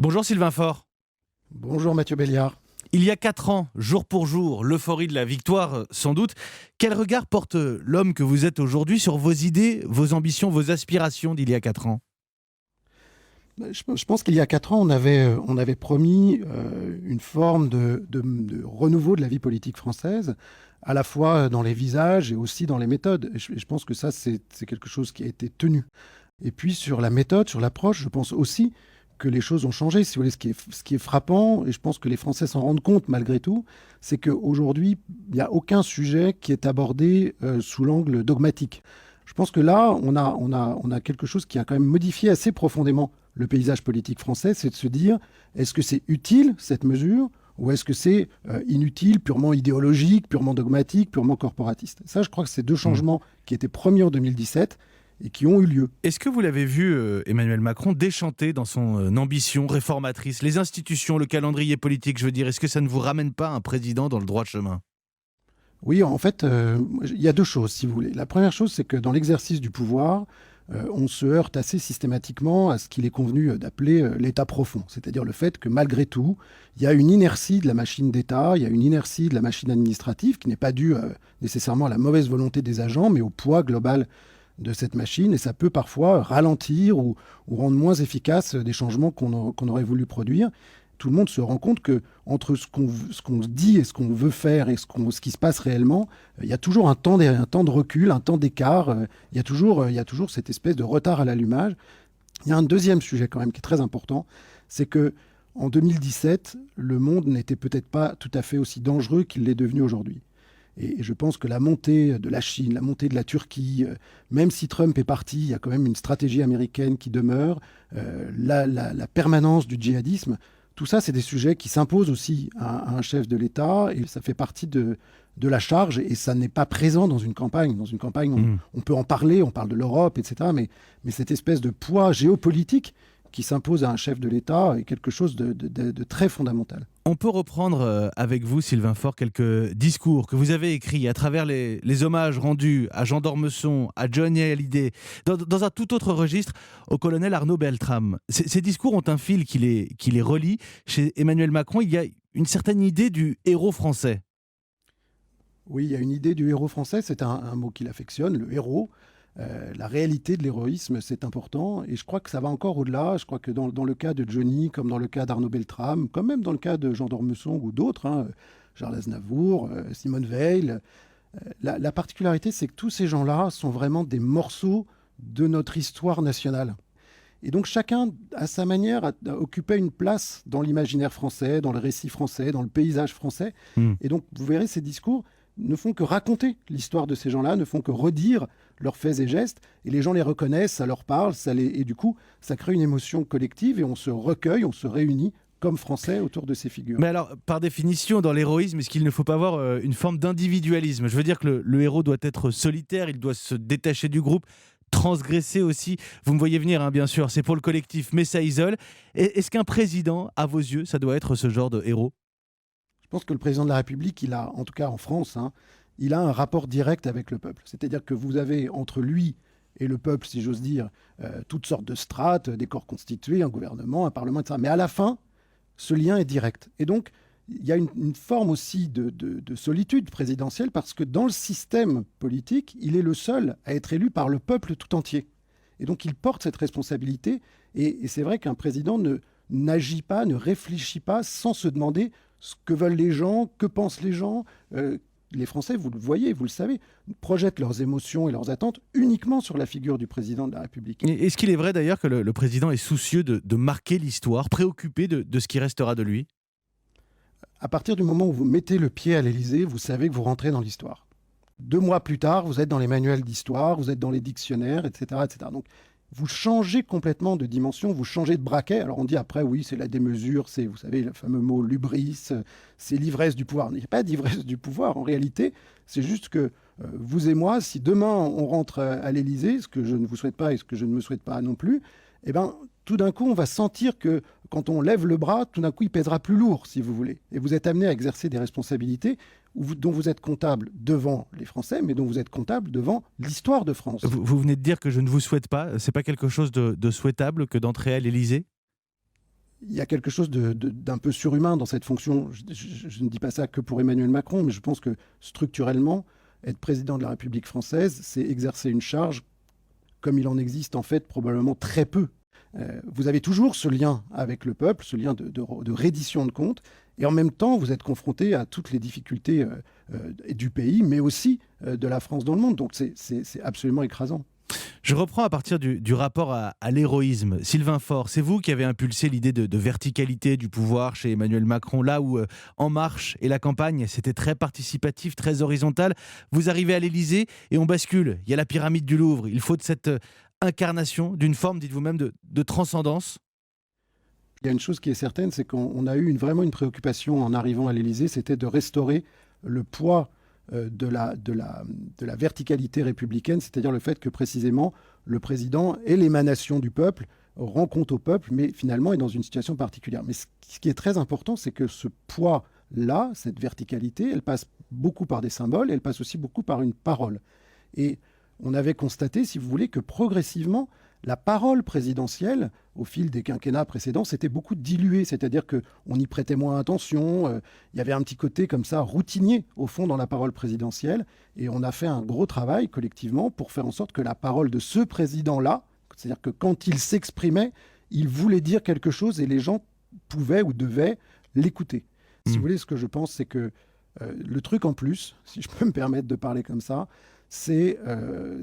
Bonjour Sylvain Faure. Bonjour Mathieu Béliard. Il y a 4 ans, jour pour jour, l'euphorie de la victoire, sans doute. Quel regard porte l'homme que vous êtes aujourd'hui sur vos idées, vos ambitions, vos aspirations d'il y a 4 ans ? Je pense qu'il y a 4 ans, on avait promis une forme de renouveau de la vie politique française, à la fois dans les visages et aussi dans les méthodes. Et je pense que ça, c'est quelque chose qui a été tenu. Et puis sur la méthode, sur l'approche, je pense aussi que les choses ont changé. Si vous voulez, ce qui est frappant, et je pense que les Français s'en rendent compte malgré tout, c'est qu'aujourd'hui, il n'y a aucun sujet qui est abordé sous l'angle dogmatique. Je pense que là, on a quelque chose qui a quand même modifié assez profondément le paysage politique français, c'est de se dire, est-ce que c'est utile, cette mesure, ou est-ce que c'est inutile, purement idéologique, purement dogmatique, purement corporatiste ? Ça, je crois que c'est deux changements qui étaient promis en 2017 et qui ont eu lieu. Est-ce que vous l'avez vu, Emmanuel Macron, déchanter dans son ambition réformatrice, les institutions, le calendrier politique, je veux dire, est-ce que ça ne vous ramène pas un président dans le droit chemin ? Oui, en fait, il y a deux choses, si vous voulez. La première chose, c'est que dans l'exercice du pouvoir, on se heurte assez systématiquement à ce qu'il est convenu d'appeler l'état profond. C'est-à-dire le fait que malgré tout, il y a une inertie de la machine d'État, il y a une inertie de la machine administrative qui n'est pas due nécessairement à la mauvaise volonté des agents, mais au poids global de cette machine. Et ça peut parfois ralentir ou rendre moins efficaces des changements qu'on aurait voulu produire. Tout le monde se rend compte que entre ce qu'on dit et ce qu'on veut faire et ce qui se passe réellement, il y a toujours un temps de recul, un temps d'écart. Il y a toujours cette espèce de retard à l'allumage. Il y a un deuxième sujet quand même qui est très important, c'est que en 2017, le monde n'était peut-être pas tout à fait aussi dangereux qu'il l'est devenu aujourd'hui. Et je pense que la montée de la Chine, la montée de la Turquie, même si Trump est parti, il y a quand même une stratégie américaine qui demeure, la permanence du djihadisme. Tout ça, c'est des sujets qui s'imposent aussi à un chef de l'État et ça fait partie de la charge et ça n'est pas présent dans une campagne. Dans une campagne, on peut en parler, on parle de l'Europe, etc. Mais cette espèce de poids géopolitique qui s'impose à un chef de l'État est quelque chose de très fondamental. On peut reprendre avec vous, Sylvain Faure, quelques discours que vous avez écrits à travers les hommages rendus à Jean d'Ormesson, à Johnny Hallyday, dans un tout autre registre, au colonel Arnaud Beltrame. Ces discours ont un fil qui les relie. Chez Emmanuel Macron, il y a une certaine idée du héros français. Oui, il y a une idée du héros français, c'est un mot qu'il affectionne, le héros. La réalité de l'héroïsme, c'est important. Et je crois que ça va encore au-delà. Je crois que dans le cas de Johnny, comme dans le cas d'Arnaud Beltrame, comme même dans le cas de Jean d'Ormesson ou d'autres, Charles Aznavour, Simone Veil, la particularité, c'est que tous ces gens-là sont vraiment des morceaux de notre histoire nationale. Et donc chacun, à sa manière, a occupé une place dans l'imaginaire français, dans le récit français, dans le paysage français. Et donc, vous verrez, ces discours ne font que raconter l'histoire de ces gens-là, ne font que redire leurs faits et gestes, et les gens les reconnaissent, ça leur parle, et du coup, ça crée une émotion collective, et on se recueille, on se réunit comme Français autour de ces figures. Mais alors, par définition, dans l'héroïsme, est-ce qu'il ne faut pas avoir une forme d'individualisme ? Je veux dire que le héros doit être solitaire, il doit se détacher du groupe, transgresser aussi. Vous me voyez venir, bien sûr, c'est pour le collectif, mais ça isole. Est-ce qu'un président, à vos yeux, ça doit être ce genre de héros ? Je pense que le président de la République, il a, en tout cas en France, il a un rapport direct avec le peuple. C'est-à-dire que vous avez entre lui et le peuple, si j'ose dire, toutes sortes de strates, des corps constitués, un gouvernement, un parlement, etc. Mais à la fin, ce lien est direct. Et donc, il y a une forme aussi de solitude présidentielle parce que dans le système politique, il est le seul à être élu par le peuple tout entier. Et donc, il porte cette responsabilité. Et c'est vrai qu'un président n'agit pas, ne réfléchit pas sans se demander ce que veulent les gens, que pensent les gens. Les Français, vous le voyez, vous le savez, projettent leurs émotions et leurs attentes uniquement sur la figure du président de la République. Est-ce qu'il est vrai d'ailleurs que le président est soucieux de marquer l'histoire, préoccupé de ce qui restera de lui ? À partir du moment où vous mettez le pied à l'Élysée, vous savez que vous rentrez dans l'histoire. 2 mois plus tard, vous êtes dans les manuels d'histoire, vous êtes dans les dictionnaires, etc. etc. Donc, vous changez complètement de dimension, vous changez de braquet. Alors on dit après, oui, c'est la démesure, c'est, vous savez, le fameux mot lubris, c'est l'ivresse du pouvoir. Il n'y a pas d'ivresse du pouvoir. En réalité, c'est juste que vous et moi, si demain on rentre à l'Élysée, ce que je ne vous souhaite pas et ce que je ne me souhaite pas non plus, eh ben, tout d'un coup, on va sentir que quand on lève le bras, tout d'un coup, il pèsera plus lourd, si vous voulez. Et vous êtes amené à exercer des responsabilités dont vous êtes comptable devant les Français, mais dont vous êtes comptable devant l'histoire de France. Vous venez de dire que je ne vous souhaite pas. C'est pas quelque chose de souhaitable que d'entrer à l'Élysée ? il y a quelque chose d'un peu surhumain dans cette fonction. Je ne dis pas ça que pour Emmanuel Macron, mais je pense que structurellement, être président de la République française, c'est exercer une charge comme il en existe en fait probablement très peu. Vous avez toujours ce lien avec le peuple, ce lien de reddition de comptes, et en même temps, vous êtes confronté à toutes les difficultés du pays, mais aussi de la France dans le monde. Donc c'est absolument écrasant. Je reprends à partir du rapport à l'héroïsme. Sylvain Faure, c'est vous qui avez impulsé l'idée de verticalité du pouvoir chez Emmanuel Macron, là où En Marche et la campagne, c'était très participatif, très horizontal. Vous arrivez à l'Élysée et on bascule. Il y a la pyramide du Louvre. Il faut de cette incarnation, d'une forme, dites vous-même, de transcendance. Il y a une chose qui est certaine, c'est qu'on a eu vraiment une préoccupation en arrivant à l'Élysée, c'était de restaurer le poids de la verticalité républicaine, c'est-à-dire le fait que précisément le président est l'émanation du peuple, rend compte au peuple, mais finalement est dans une situation particulière. Mais ce qui est très important, c'est que ce poids-là, cette verticalité, elle passe beaucoup par des symboles, et elle passe aussi beaucoup par une parole. Et on avait constaté, si vous voulez, que progressivement, la parole présidentielle, au fil des quinquennats précédents, s'était beaucoup diluée, c'est-à-dire qu'on y prêtait moins attention, il y avait un petit côté comme ça routinier, au fond, dans la parole présidentielle, et on a fait un gros travail collectivement pour faire en sorte que la parole de ce président-là, c'est-à-dire que quand il s'exprimait, il voulait dire quelque chose et les gens pouvaient ou devaient l'écouter. Si vous voulez, ce que je pense, c'est que le truc en plus, si je peux me permettre de parler comme ça, c'est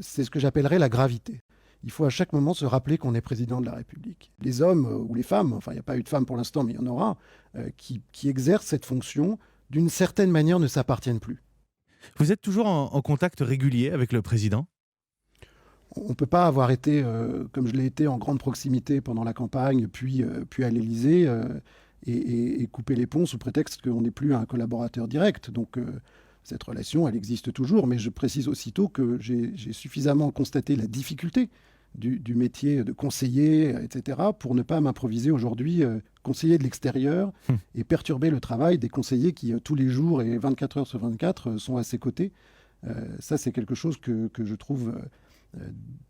ce que j'appellerais la gravité. Il faut à chaque moment se rappeler qu'on est président de la République. Les hommes ou les femmes, enfin il n'y a pas eu de femmes pour l'instant, mais il y en aura, qui exercent cette fonction, d'une certaine manière ne s'appartiennent plus. Vous êtes toujours en contact régulier avec le président ? On ne peut pas avoir été, comme je l'ai été, en grande proximité pendant la campagne, puis à l'Élysée, et couper les ponts sous prétexte qu'on n'est plus un collaborateur direct. Donc cette relation, elle existe toujours, mais je précise aussitôt que j'ai suffisamment constaté la difficulté du métier de conseiller, etc., pour ne pas m'improviser aujourd'hui conseiller de l'extérieur et perturber le travail des conseillers qui, tous les jours et 24 heures sur 24, sont à ses côtés. Ça, c'est quelque chose que je trouve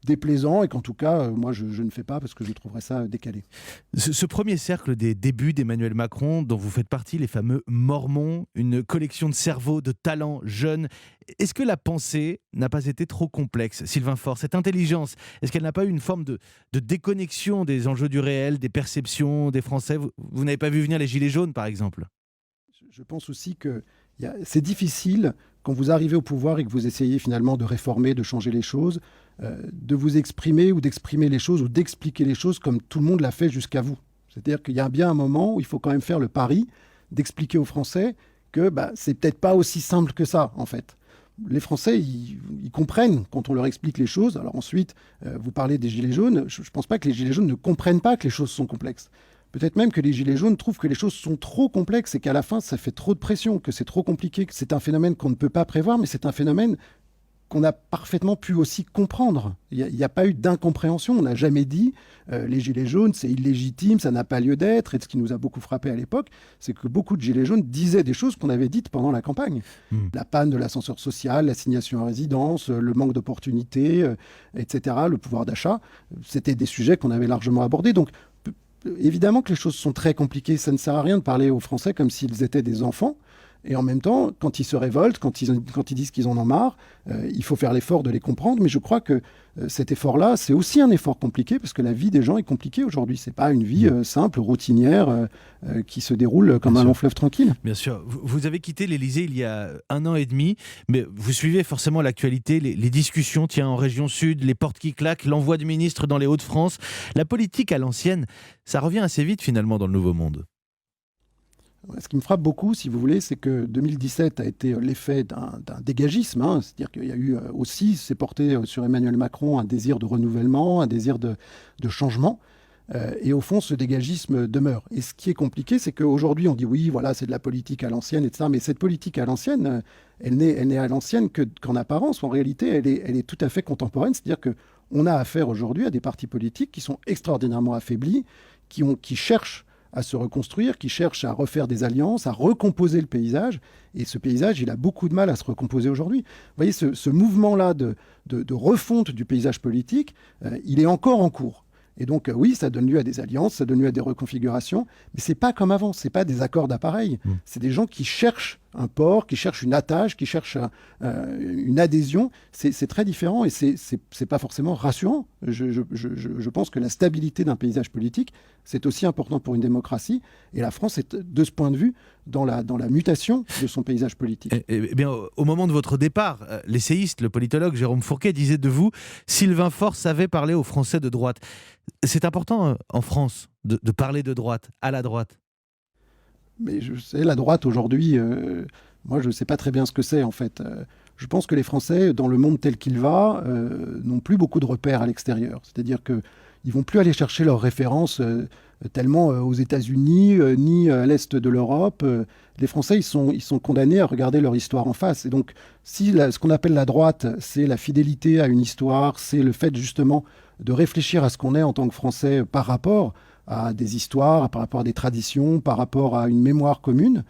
déplaisant et qu'en tout cas, moi, je ne fais pas parce que je trouverais ça décalé. Ce premier cercle des débuts d'Emmanuel Macron, dont vous faites partie, les fameux Mormons, une collection de cerveaux, de talents jeunes, est-ce que la pensée n'a pas été trop complexe, Sylvain Faure? Cette intelligence, est-ce qu'elle n'a pas eu une forme de déconnexion des enjeux du réel, des perceptions des Français? Vous n'avez pas vu venir les Gilets jaunes, par exemple? Je pense aussi que c'est difficile, quand vous arrivez au pouvoir et que vous essayez finalement de réformer, de changer les choses, de vous exprimer ou d'exprimer les choses ou d'expliquer les choses comme tout le monde l'a fait jusqu'à vous. C'est-à-dire qu'il y a bien un moment où il faut quand même faire le pari d'expliquer aux Français que c'est peut-être pas aussi simple que ça, en fait. Les Français, ils comprennent quand on leur explique les choses. Alors ensuite, vous parlez des Gilets jaunes. Je ne pense pas que les Gilets jaunes ne comprennent pas que les choses sont complexes. Peut-être même que les Gilets jaunes trouvent que les choses sont trop complexes et qu'à la fin, ça fait trop de pression, que c'est trop compliqué, que c'est un phénomène qu'on ne peut pas prévoir, mais c'est un phénomène qu'on a parfaitement pu aussi comprendre. Il n'y a pas eu d'incompréhension. On n'a jamais dit les Gilets jaunes, c'est illégitime, ça n'a pas lieu d'être. Et ce qui nous a beaucoup frappé à l'époque, c'est que beaucoup de Gilets jaunes disaient des choses qu'on avait dites pendant la campagne. La panne de l'ascenseur social, l'assignation à résidence, le manque d'opportunités, etc., le pouvoir d'achat, c'était des sujets qu'on avait largement abordés. Donc, évidemment que les choses sont très compliquées. Ça ne sert à rien de parler aux Français comme s'ils étaient des enfants. Et en même temps, quand ils se révoltent, quand ils disent qu'ils en ont marre, il faut faire l'effort de les comprendre. Mais je crois que cet effort-là, c'est aussi un effort compliqué parce que la vie des gens est compliquée aujourd'hui. C'est pas une vie simple, routinière, qui se déroule comme un long fleuve tranquille. Bien sûr. Vous avez quitté l'Élysée il y a 1 an et demi, mais vous suivez forcément l'actualité, les discussions en région sud, les portes qui claquent, l'envoi de ministres dans les Hauts-de-France. La politique à l'ancienne, ça revient assez vite finalement dans le Nouveau Monde. Ce qui me frappe beaucoup, si vous voulez, c'est que 2017 a été l'effet d'un dégagisme. C'est-à-dire qu'il y a eu aussi, c'est porté sur Emmanuel Macron, un désir de renouvellement, un désir de changement. Et au fond, ce dégagisme demeure. Et ce qui est compliqué, c'est qu'aujourd'hui, on dit oui, voilà, c'est de la politique à l'ancienne, etc. Mais cette politique à l'ancienne, elle n'est à l'ancienne qu'en apparence. En réalité, elle est tout à fait contemporaine. C'est-à-dire qu'on a affaire aujourd'hui à des partis politiques qui sont extraordinairement affaiblis, qui cherchent à se reconstruire, qui cherchent à refaire des alliances, à recomposer le paysage. Et ce paysage, il a beaucoup de mal à se recomposer aujourd'hui. Vous voyez, ce mouvement-là de refonte du paysage politique, il est encore en cours. Et donc, oui, ça donne lieu à des alliances, ça donne lieu à des reconfigurations, mais c'est pas comme avant, c'est pas des accords d'appareil. C'est des gens qui cherchent un port, qui cherchent une attache, qui cherchent une adhésion. C'est très différent et c'est pas forcément rassurant. Je pense que la stabilité d'un paysage politique, c'est aussi important pour une démocratie. Et la France est, de ce point de vue, dans la mutation de son paysage politique. Eh bien, au moment de votre départ, l'essayiste, le politologue Jérôme Fourquet disait de vous « Sylvain Faure savait parler aux Français de droite ». C'est important en France de parler de droite, à la droite. Mais je sais, la droite aujourd'hui, moi je ne sais pas très bien ce que c'est en fait. Je pense que les Français, dans le monde tel qu'il va, n'ont plus beaucoup de repères à l'extérieur. C'est-à-dire qu'ils ne vont plus aller chercher leurs références tellement aux États-Unis, ni à l'Est de l'Europe. Les Français, ils sont condamnés à regarder leur histoire en face. Et donc, si ce qu'on appelle la droite, c'est la fidélité à une histoire, c'est le fait justement de réfléchir à ce qu'on est en tant que Français par rapport à des histoires, par rapport à des traditions, par rapport à une mémoire commune.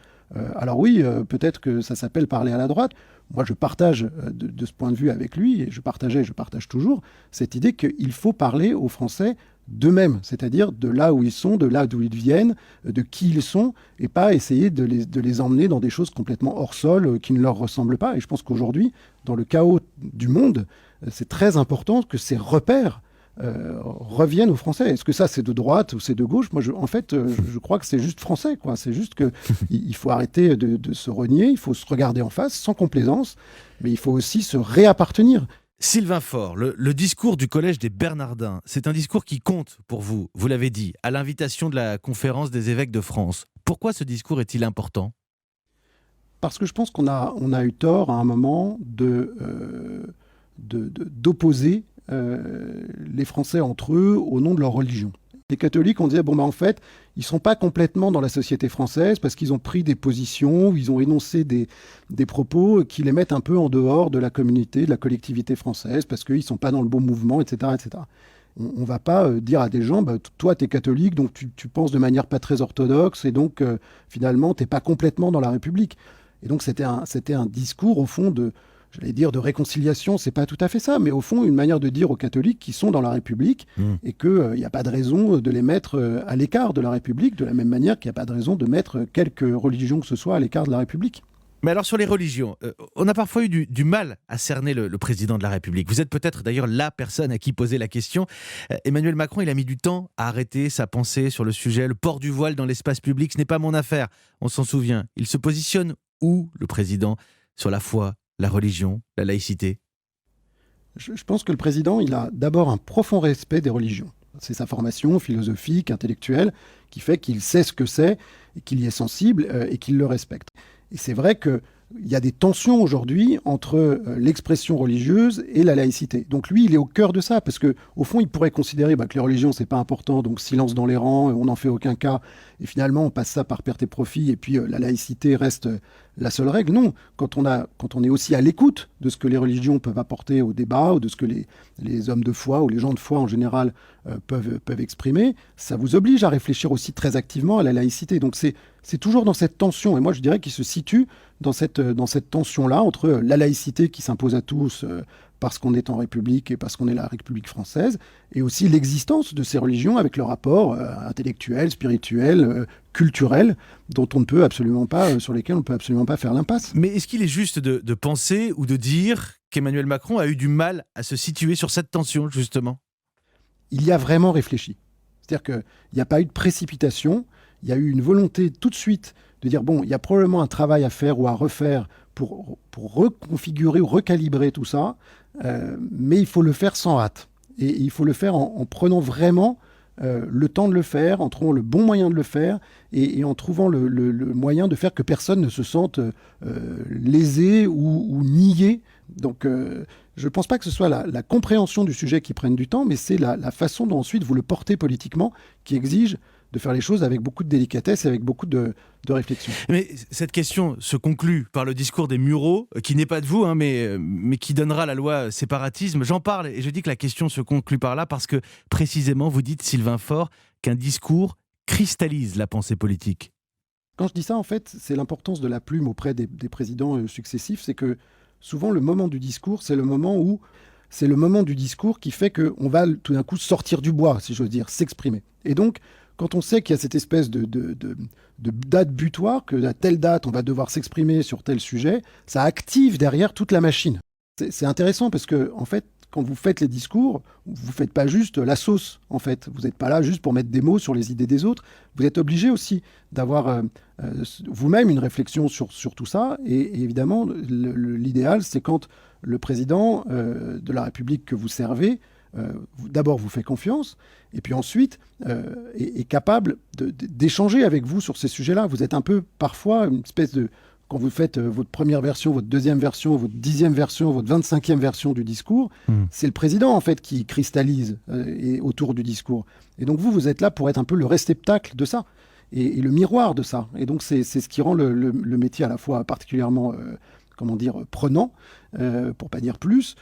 Alors oui, peut-être que ça s'appelle parler à la droite. Moi, je partage de ce point de vue avec lui, et je partage toujours, cette idée qu'il faut parler aux Français d'eux-mêmes, c'est-à-dire de là où ils sont, de là d'où ils viennent, de qui ils sont, et pas essayer de les emmener dans des choses complètement hors sol, qui ne leur ressemblent pas. Et je pense qu'aujourd'hui, dans le chaos du monde, c'est très important que ces repères reviennent aux Français. Est-ce que ça, c'est de droite ou c'est de gauche ? Moi, je crois que c'est juste français, quoi. C'est juste qu'il faut arrêter de se renier, il faut se regarder en face, sans complaisance, mais il faut aussi se réappartenir. Sylvain Faure, le discours du Collège des Bernardins, c'est un discours qui compte pour vous, vous l'avez dit, à l'invitation de la Conférence des évêques de France. Pourquoi ce discours est-il important ? Parce que je pense qu'on a eu tort à un moment d'opposer les Français entre eux au nom de leur religion. Les catholiques, on disait, en fait, ils ne sont pas complètement dans la société française parce qu'ils ont pris des positions, ils ont énoncé des propos qui les mettent un peu en dehors de la communauté, de la collectivité française, parce qu'ils ne sont pas dans le bon mouvement, etc. etc. On ne va pas dire à des gens, toi, tu es catholique, donc tu penses de manière pas très orthodoxe, et donc finalement, tu n'es pas complètement dans la République. Et donc, c'était un discours, au fond, de réconciliation, c'est pas tout à fait ça, mais au fond, une manière de dire aux catholiques qui sont dans la République et qu'il n'y a pas de raison de les mettre à l'écart de la République, de la même manière qu'il n'y a pas de raison de mettre quelque religion que ce soit à l'écart de la République. Mais alors sur les religions, on a parfois eu du mal à cerner le président de la République. Vous êtes peut-être d'ailleurs la personne à qui poser la question. Emmanuel Macron, il a mis du temps à arrêter sa pensée sur le sujet. Le port du voile dans l'espace public, ce n'est pas mon affaire, on s'en souvient. Il se positionne où, le président, sur la foi, la religion, la laïcité ? Je pense que le président, il a d'abord un profond respect des religions. C'est sa formation philosophique, intellectuelle, qui fait qu'il sait ce que c'est, et qu'il y est sensible et qu'il le respecte. Et c'est vrai qu'il y a des tensions aujourd'hui entre l'expression religieuse et la laïcité. Donc lui, il est au cœur de ça, parce qu'au fond, il pourrait considérer que les religions, c'est pas important, donc silence dans les rangs, on n'en fait aucun cas, et finalement, on passe ça par perte et profit, et puis la laïcité reste la seule règle. Non, quand on est aussi à l'écoute de ce que les religions peuvent apporter au débat, ou de ce que les hommes de foi, ou les gens de foi en général, peuvent exprimer, ça vous oblige à réfléchir aussi très activement à la laïcité. Donc c'est toujours dans cette tension, et moi je dirais qu'il se situe dans cette tension-là entre la laïcité qui s'impose à tous parce qu'on est en République et parce qu'on est la République française, et aussi l'existence de ces religions avec leur rapport intellectuel, spirituel, culturel, dont on ne peut absolument pas, sur lesquels on ne peut absolument pas faire l'impasse. Mais est-ce qu'il est juste de penser ou de dire qu'Emmanuel Macron a eu du mal à se situer sur cette tension, justement ? Il y a vraiment réfléchi. C'est-à-dire qu'il n'y a pas eu de précipitation, il y a eu une volonté tout de suite de dire, il y a probablement un travail à faire ou à refaire pour reconfigurer ou recalibrer tout ça, mais il faut le faire sans hâte. Et il faut le faire en prenant vraiment le temps de le faire, en trouvant le bon moyen de le faire, et en trouvant le moyen de faire que personne ne se sente lésé ou nié. Donc je ne pense pas que ce soit la compréhension du sujet qui prenne du temps, mais c'est la façon dont ensuite vous le portez politiquement qui exige de faire les choses avec beaucoup de délicatesse et avec beaucoup de réflexion. Mais cette question se conclut par le discours des Mureaux, qui n'est pas de vous, mais qui donnera la loi séparatisme. J'en parle et je dis que la question se conclut par là parce que, précisément, vous dites, Sylvain Faure, qu'un discours cristallise la pensée politique. Quand je dis ça, en fait, c'est l'importance de la plume auprès des présidents successifs, c'est que souvent, le moment du discours, c'est le moment où c'est le moment du discours qui fait qu'on va tout d'un coup sortir du bois, si j'ose dire, s'exprimer. Et donc, quand on sait qu'il y a cette espèce de date butoir, que à telle date, on va devoir s'exprimer sur tel sujet, ça active derrière toute la machine. C'est intéressant parce que, en fait, quand vous faites les discours, vous ne faites pas juste la sauce, en fait. Vous n'êtes pas là juste pour mettre des mots sur les idées des autres. Vous êtes obligé aussi d'avoir vous-même une réflexion sur tout ça. Et évidemment, l'idéal, c'est quand le président de la République que vous servez, d'abord vous fait confiance, et puis ensuite est capable d'échanger avec vous sur ces sujets-là. Vous êtes un peu, parfois, une espèce de... Quand vous faites votre première version, votre deuxième version, votre 10e version, votre 25e version du discours, c'est le président, en fait, qui cristallise autour du discours. Et donc, vous êtes là pour être un peu le réceptacle de ça, et le miroir de ça. Et donc, c'est ce qui rend le métier à la fois particulièrement... prenant, pour pas dire plus,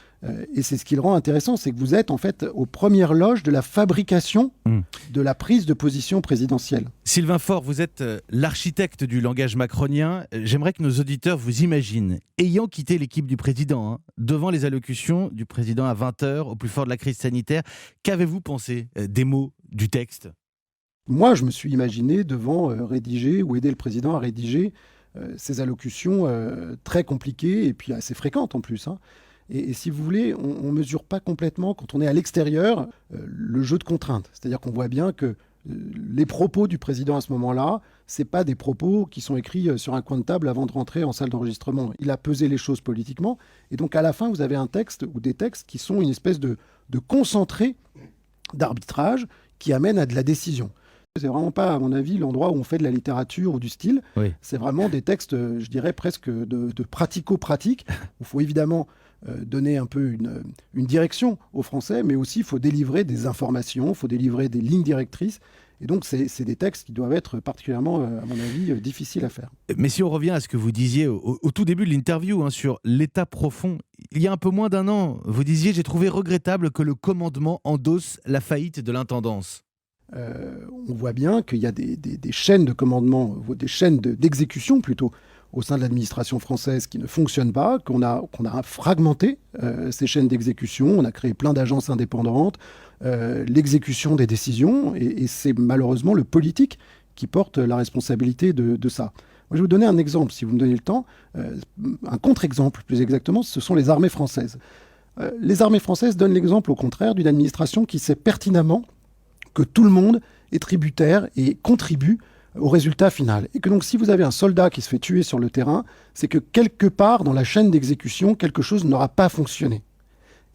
et c'est ce qui le rend intéressant, c'est que vous êtes en fait aux premières loges de la fabrication de la prise de position présidentielle. Sylvain Faure, vous êtes l'architecte du langage macronien. J'aimerais que nos auditeurs vous imaginent, ayant quitté l'équipe du président, devant les allocutions du président à 20h, au plus fort de la crise sanitaire. Qu'avez-vous pensé des mots, du texte ? Moi, je me suis imaginé devant rédiger ou aider le président à rédiger ces allocutions très compliquées et puis assez fréquentes en plus. Et si vous voulez, on ne mesure pas complètement, quand on est à l'extérieur, le jeu de contraintes. C'est-à-dire qu'on voit bien que les propos du président à ce moment-là, ce n'est pas des propos qui sont écrits sur un coin de table avant de rentrer en salle d'enregistrement. Il a pesé les choses politiquement. Et donc à la fin, vous avez un texte ou des textes qui sont une espèce de concentré d'arbitrage qui amène à de la décision. C'est vraiment pas, à mon avis, l'endroit où on fait de la littérature ou du style. Oui. C'est vraiment des textes, je dirais, presque de pratico-pratique. Il faut évidemment donner un peu une direction aux Français, mais aussi il faut délivrer des informations, il faut délivrer des lignes directrices. Et donc, c'est des textes qui doivent être particulièrement, à mon avis, difficiles à faire. Mais si on revient à ce que vous disiez au tout début de l'interview, sur l'état profond, il y a un peu moins d'un an, vous disiez « J'ai trouvé regrettable que le commandement endosse la faillite de l'intendance ». On voit bien qu'il y a des chaînes de commandement, des chaînes d'exécution plutôt, au sein de l'administration française qui ne fonctionnent pas, qu'on a fragmenté ces chaînes d'exécution, on a créé plein d'agences indépendantes, l'exécution des décisions, et c'est malheureusement le politique qui porte la responsabilité de ça. Moi, je vais vous donner un exemple, si vous me donnez le temps, un contre-exemple plus exactement, ce sont les armées françaises. Les armées françaises donnent l'exemple au contraire d'une administration qui sait pertinemment que tout le monde est tributaire et contribue au résultat final. Et que donc si vous avez un soldat qui se fait tuer sur le terrain, c'est que quelque part dans la chaîne d'exécution, quelque chose n'aura pas fonctionné.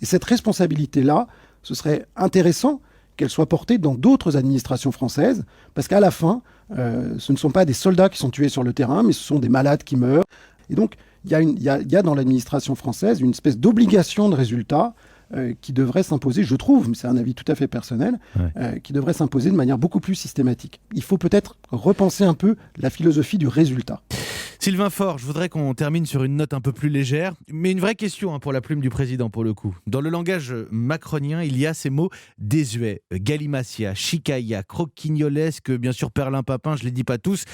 Et cette responsabilité-là, ce serait intéressant qu'elle soit portée dans d'autres administrations françaises, parce qu'à la fin, ce ne sont pas des soldats qui sont tués sur le terrain, mais ce sont des malades qui meurent. Et donc, il y a dans l'administration française une espèce d'obligation de résultat qui devrait s'imposer, je trouve, mais c'est un avis tout à fait personnel, qui devrait s'imposer de manière beaucoup plus systématique. Il faut peut-être repenser un peu la philosophie du résultat. Sylvain Faure, je voudrais qu'on termine sur une note un peu plus légère, mais une vraie question pour la plume du président pour le coup. Dans le langage macronien, il y a ces mots désuets, galimatia, chicaïa, croquignolesque, bien sûr perlimpapin, je ne les dis pas tous.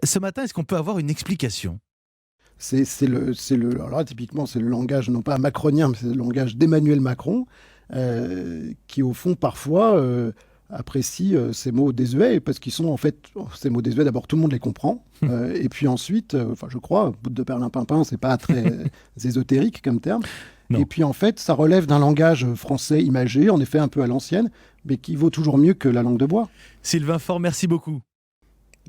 Ce matin, est-ce qu'on peut avoir une explication ? Alors là, typiquement, c'est le langage, non pas macronien, mais c'est le langage d'Emmanuel Macron, qui, au fond, parfois, apprécie ces mots désuets, parce qu'ils sont, en fait, ces mots désuets, d'abord, tout le monde les comprend, et puis ensuite, je crois, bout de perlimpinpin, c'est pas très ésotérique comme terme, non. Et puis, en fait, ça relève d'un langage français imagé, en effet, un peu à l'ancienne, mais qui vaut toujours mieux que la langue de bois. Sylvain Faure, merci beaucoup.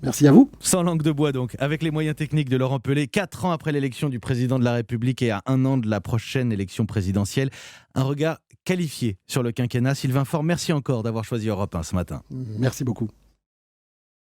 Merci à vous. Sans langue de bois donc, avec les moyens techniques de Laurent Pelé, 4 ans après l'élection du président de la République et à 1 an de la prochaine élection présidentielle. Un regard qualifié sur le quinquennat. Sylvain Faure, merci encore d'avoir choisi Europe 1 ce matin. Merci beaucoup.